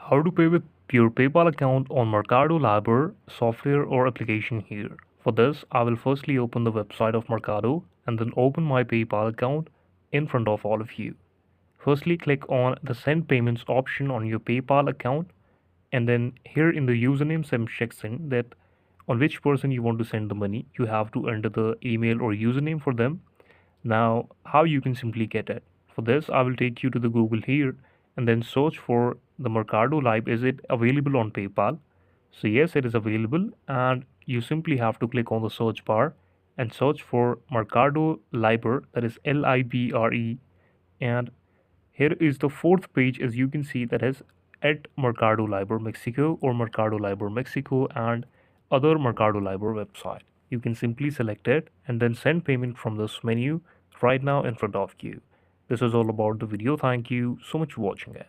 How to pay with your PayPal account on Mercado Libre software or application here. For this, I will firstly open the website of Mercado and then open my PayPal account in front of all of you. Firstly, click on the send payments option on your PayPal account, and then here in the username section that on which person you want to send the money, you have to enter the email or username for them. Now, how you can simply get it? For this, I will take you to the Google here and then search for the Mercado Live. Is it available on PayPal? So yes, it is available, and you simply have to click on the search bar and search for Mercado Libre, that is Libre, and here is the fourth page, as you can see, that is at Mercado Libre Mexico or Mercado Libre Mexico and other Mercado Libre website. You can simply select it and then send payment from this menu right now in front of you. This is all about the video. Thank you so much for watching it.